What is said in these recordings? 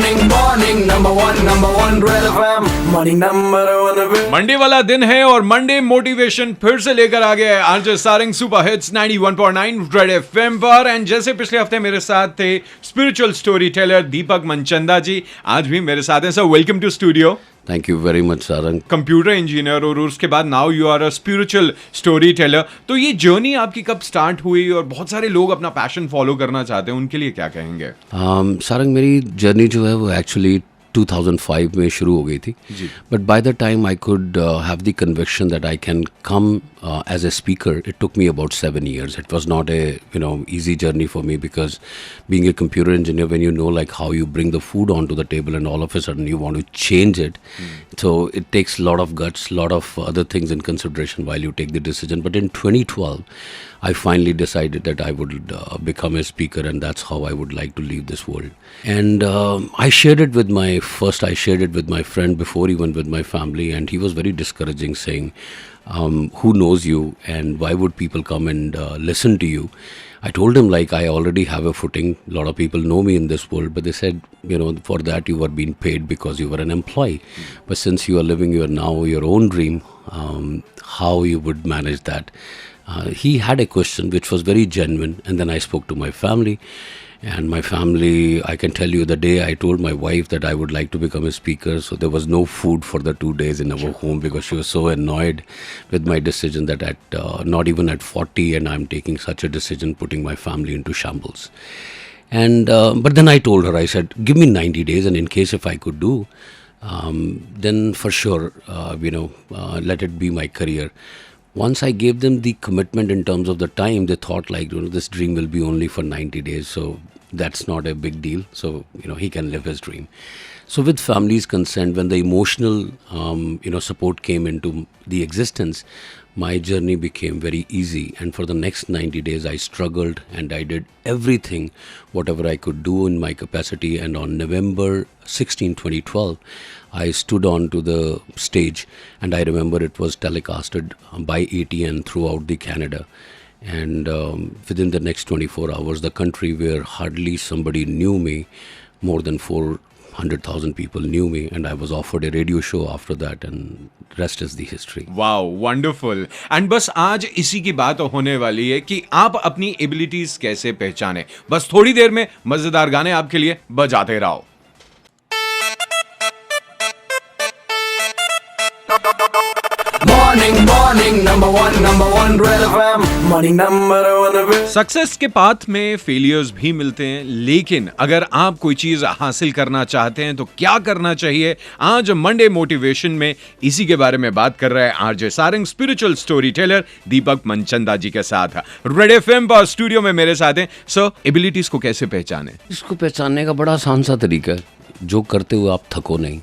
morning, number one, Red FM, morning number one. Monday वाला दिन है और मंडे मोटिवेशन फिर से लेकर आ गया है RJ Sarang super hits 91.9 red FM पर। एंड जैसे पिछले हफ्ते मेरे साथ थे spiritual story teller Deepak Manchanda ji, आज भी मेरे साथ हैं। Sir welcome to studio. Thank you very much Sarang. Computer engineer और उसके बाद now you are a spiritual story teller. तो ये जर्नी आपकी कब स्टार्ट हुई और बहुत सारे लोग अपना पैशन फॉलो करना चाहते हैं, उनके लिए क्या कहेंगे? सारंग, मेरी जर्नी जो है वो एक्चुअली 2005 में शुरू हो गई थी, but by the time I could have the conviction that I can come as a speaker, it took me about 7 years. It was not a easy journey for me, because being a computer engineer, when you know like how you bring the food onto the table and all of a sudden you want to change it, so it takes a lot of guts, a lot of other things in consideration while you take the decision. But in 2012 I finally decided that I would become a speaker, and that's how I would like to leave this world. And I shared it with my friend before, even with my family, and he was very discouraging, saying, who knows you and why would people come and listen to you? I told him like I already have a footing. A lot of people know me in this world, but they said, for that you were being paid because you were an employee. But since you are living your own dream, how you would manage that? He had a question which was very genuine, and then I spoke to my family. And my family, I can tell you, the day I told my wife that I would like to become a speaker, so there was no food for the 2 days in our home, because she was so annoyed with my decision that at not even at 40 and I'm taking such a decision, putting my family into shambles. And but then I told her, I said, give me 90 days, and in case if I could do, then for sure, let it be my career. Once I gave them the commitment in terms of the time, they thought like, this dream will be only for 90 days. So that's not a big deal. So, he can live his dream. So with family's consent, when the emotional, support came into the existence, my journey became very easy. And for the next 90 days, I struggled and I did everything, whatever I could do in my capacity. And on November 16, 2012, I stood on to the stage, and I remember it was telecasted by ATN throughout the Canada. And within the next 24 hours, the country where hardly somebody knew me, more than 400,000 people knew me, and I was offered a radio show after that, and rest is the history. Wow, wonderful. And बस आज इसी की बात होने वाली है कि आप अपनी एबिलिटीज कैसे पहचाने। बस थोड़ी देर में मजेदार गाने आपके लिए बजाते रहो। Morning, number one, Red FM, morning number one. Success के पाथ में फेलियर्स भी मिलते हैं, लेकिन अगर आप कोई चीज हासिल करना चाहते हैं तो क्या करना चाहिए? आज मंडे मोटिवेशन में इसी के बारे में बात कर रहे हैं RJ Sarang spiritual story teller Deepak Manchanda ji के साथ। रेड एफएम पर स्टूडियो में मेरे साथ हैं। सर, एबिलिटीज को कैसे पहचाने? इसको पहचानने का बड़ा आसान सा तरीका है। जो करते हुए आप थको नहीं,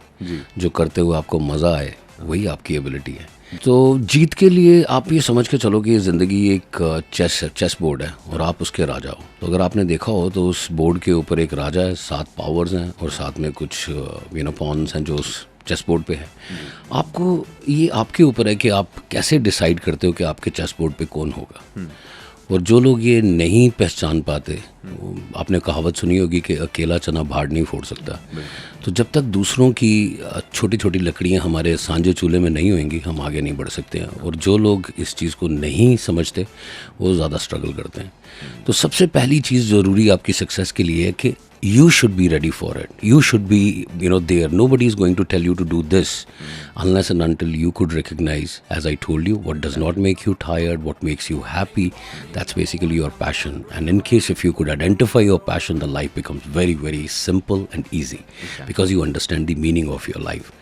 जो करते हुए आपको मजा आए, वही आपकी एबिलिटी है। तो जीत के लिए आप ये समझ के चलो कि ये ज़िंदगी एक चेस बोर्ड है और आप उसके राजा हो। तो अगर आपने देखा हो तो उस बोर्ड के ऊपर एक राजा है, 7 पावर्स हैं और साथ में कुछ पॉन्स हैं जो उस चेस बोर्ड पे है। आपको ये आपके ऊपर है कि आप कैसे डिसाइड करते हो कि आपके चेस बोर्ड पे कौन होगा। और जो लोग ये नहीं पहचान पाते, आपने कहावत सुनी होगी कि अकेला चना भाड़ नहीं फोड़ सकता। तो जब तक दूसरों की छोटी छोटी लकड़ियाँ हमारे सांझे चूल्हे में नहीं होंगी, हम आगे नहीं बढ़ सकते हैं। और जो लोग इस चीज़ को नहीं समझते, वो ज़्यादा स्ट्रगल करते हैं। तो सबसे पहली चीज़ ज़रूरी आपकी सक्सेस के लिए है कि you should be ready for it. You should be, there. Nobody is going to tell you to do this unless and until you could recognize, as I told you, what does not make you tired, what makes you happy. That's basically your passion. And in case if you could identify your passion, the life becomes very, very simple and easy, because you understand the meaning of your life.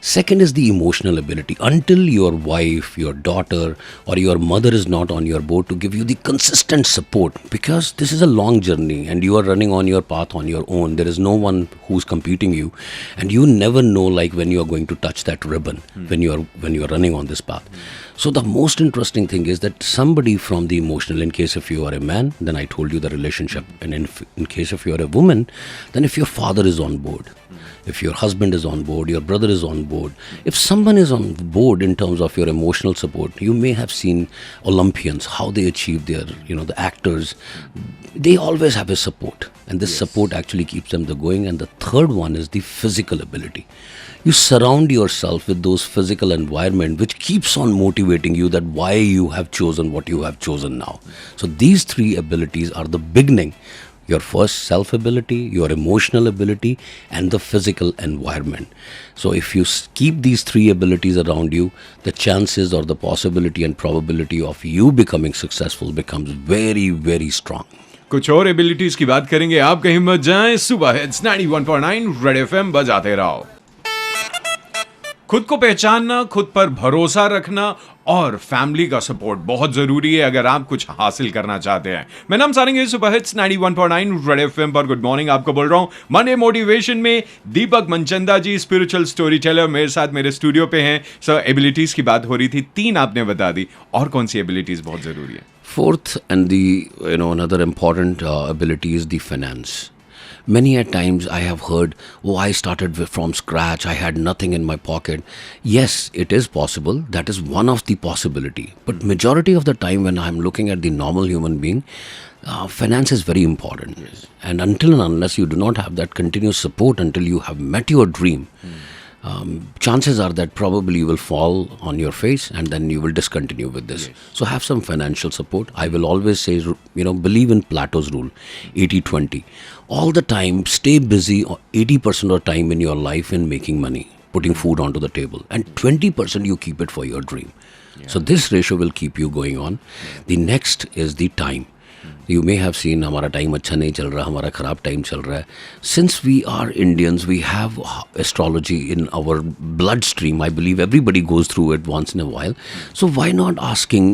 Second is the emotional ability. Until your wife, your daughter, or your mother is not on your board to give you the consistent support, because this is a long journey and you are running on your path on your own. There is no one who's competing you, and you never know like when you are going to touch that ribbon when you are running on this path. So the most interesting thing is that somebody from the emotional, in case if you are a man, then I told you the relationship, and in case if you are a woman, then if your father is on board, if your husband is on board, your brother is on board, if someone is on board in terms of your emotional support, you may have seen Olympians, how they achieve their, the actors, they always have a support. and this support actually keeps them the going. And the third one is the physical ability. You surround yourself with those physical environment which keeps on motivating you that why you have chosen what you have chosen now. So these three abilities are the beginning. Your first self ability, your emotional ability, and the physical environment. So if you keep these three abilities around you, the chances or the possibility and probability of you becoming successful becomes very, very strong. कुछ और abilities की बात करेंगे, आप कहीं मत जाएं। सुबह हिट्स 91.9 रेड एफएम बजाते रहो। खुद को पहचानना, खुद पर भरोसा रखना और फैमिली का सपोर्ट बहुत जरूरी है अगर आप कुछ हासिल करना चाहते हैं। मैं नाम सारेंगे सुपर हिट्स 91.9 रेड एफएम पर। गुड मॉर्निंग, आपको बोल रहा हूं मंडे मोटिवेशन में दीपक मनचंदा जी, स्पिरिचुअल स्टोरी टेलर, मेरे साथ मेरे स्टूडियो पे हैं। सर, एबिलिटीज की बात हो रही थी, 3 आपने बता दी, और कौन सी एबिलिटीज बहुत जरूरी है? Fourth, and another important ability is the finance. Many a times I have heard, oh, I started from scratch, I had nothing in my pocket. Yes, it is possible. That is one of the possibility. But majority of the time when I'm looking at the normal human being, finance is very important. Yes. And until and unless you do not have that continuous support until you have met your dream, chances are that probably you will fall on your face and then you will discontinue with this. Yes. So have some financial support. I will always say, believe in Plato's rule, 80-20. All the time, stay busy 80% of the time in your life in making money, putting food onto the table. And 20% you keep it for your dream. Yeah. So this ratio will keep you going on. Yeah. The next is the time. You may have seen हमारा time अच्छा नहीं चल रहा, हमारा खराब time चल रहा है. Since we are Indians, we have astrology in our bloodstream. I believe everybody goes through it once in a while. So why not asking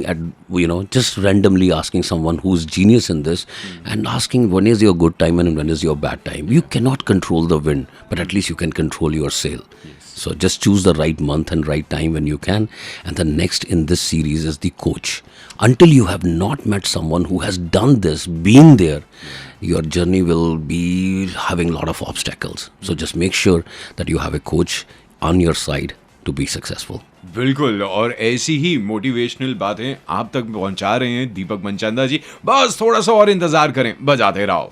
just randomly asking someone who's genius in this and asking when is your good time and when is your bad time? You cannot control the wind, but at least you can control your sail. So just choose the right month and right time when you can. And the next in this series is the coach. Until you have not met someone who has done this, been there, your journey will be having a lot of obstacles. So just make sure that you have a coach on your side to be successful. बिल्कुल, और ऐसी ही motivational बातें आप तक पहुंचा रहे हैं दीपक मनचंदा जी। बस थोड़ा सा और इंतजार करें, बजाते रहो।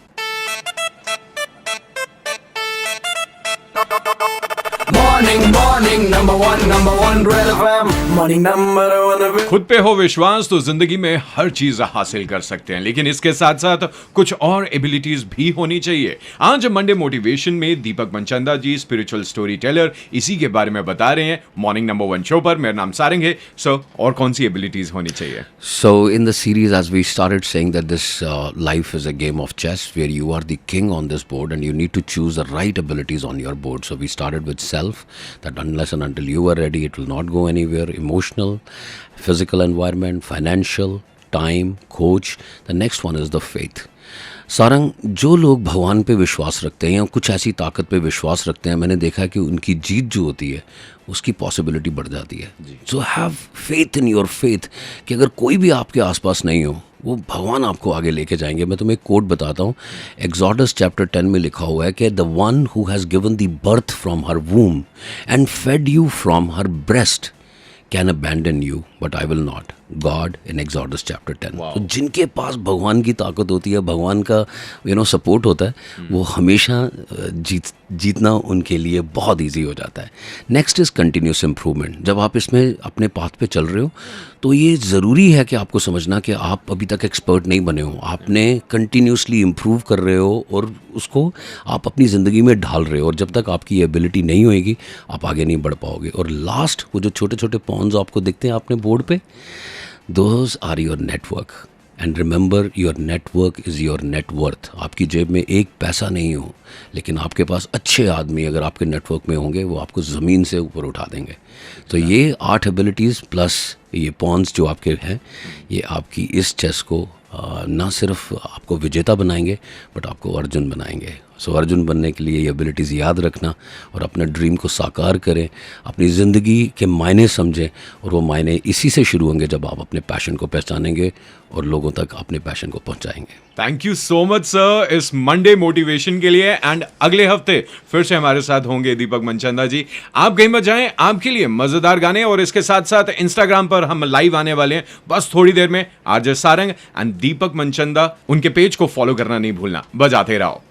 Morning, number one, Red FM. Morning number one. खुद पे हो विश्वास तो जिंदगी में हर चीज हासिल कर सकते हैं, लेकिन इसके साथ साथ कुछ और एबिलिटीज भी होनी चाहिए। आज मंडे मोटिवेशन में दीपक मनचंदा जी, स्पिरिचुअल स्टोरी टेलर, इसी के बारे में बता रहे हैं मॉर्निंग नंबर 1 शो पर। मेरा नाम सारंग है। सर, और कौन सी एबिलिटीज होनी चाहिए? So in the series, as we started saying that this life is a game of chess where you are the king on this board and you need to choose the right abilities on your board. So we started with self, that unless and until you are ready, it will not go anywhere. Emotional, physical environment, financial, time, coach. The next one is the faith. Sarang, जो लोग भगवान पे विश्वास रखते हैं या कुछ ऐसी ताकत पे विश्वास रखते हैं, मैंने देखा है कि उनकी जीत जो होती है उसकी पॉसिबिलिटी बढ़ जाती है. So have faith in your faith कि अगर कोई भी आपके आसपास नहीं हो, वो भगवान आपको आगे लेके जाएंगे. मैं तुम्हें एक कोट बताता हूँ. एक्सोडस चैप्टर 10 में लिखा हुआ है कि the one who has given the birth from her womb and fed you from her breast can abandon you but I will not. God in Exodus chapter 10. तो जिनके पास भगवान की ताकत होती है, भगवान का सपोर्ट होता है, वो हमेशा जीतना उनके लिए बहुत ईजी हो जाता है. Next is continuous improvement. जब आप इसमें अपने पाथ पे चल रहे हो तो ये ज़रूरी है कि आपको समझना कि आप अभी तक एक्सपर्ट नहीं बने हो. आपने कंटिन्यूसली इम्प्रूव कर रहे हो और उसको आप अपनी ज़िंदगी में ढाल रहे हो. और जब तक आपकी एबिलिटी नहीं होएगी, आप आगे नहीं बढ़ पाओगे. और लास्ट, वो जो छोटे छोटे पॉन्स आपको दिखते हैं आपने बोर्ड पे, those are your network. And remember, your network is your net worth. आपकी जेब में एक पैसा नहीं हो, लेकिन आपके पास अच्छे आदमी अगर आपके नेटवर्क में होंगे, वो आपको ज़मीन से ऊपर उठा देंगे. तो ये 8 एबिलिटीज़ प्लस ये पॉन्स जो आपके हैं, ये आपकी इस चेस को ना सिर्फ आपको विजेता बनाएंगे, बट आपको अर्जुन बनाएंगे. सो अर्जुन बनने के लिए ये एबिलिटीज़ याद रखना और अपने ड्रीम को साकार करें, अपनी ज़िंदगी के मायने समझें. और वो मायने इसी से शुरू होंगे जब आप अपने पैशन को पहचानेंगे और लोगों तक अपने पैशन को पहुंचाएंगे. Thank you so much sir इस मंडे मोटिवेशन के लिए. एंड अगले हफ्ते फिर से हमारे साथ होंगे दीपक मनचंदा जी. आप कहीं मत जाएं, आपके लिए मजेदार गाने और इसके साथ साथ इंस्टाग्राम पर हम लाइव आने वाले हैं बस थोड़ी देर में. आरजे सारंग एंड दीपक मनचंदा, उनके पेज को फॉलो करना नहीं भूलना. बजाते रहो.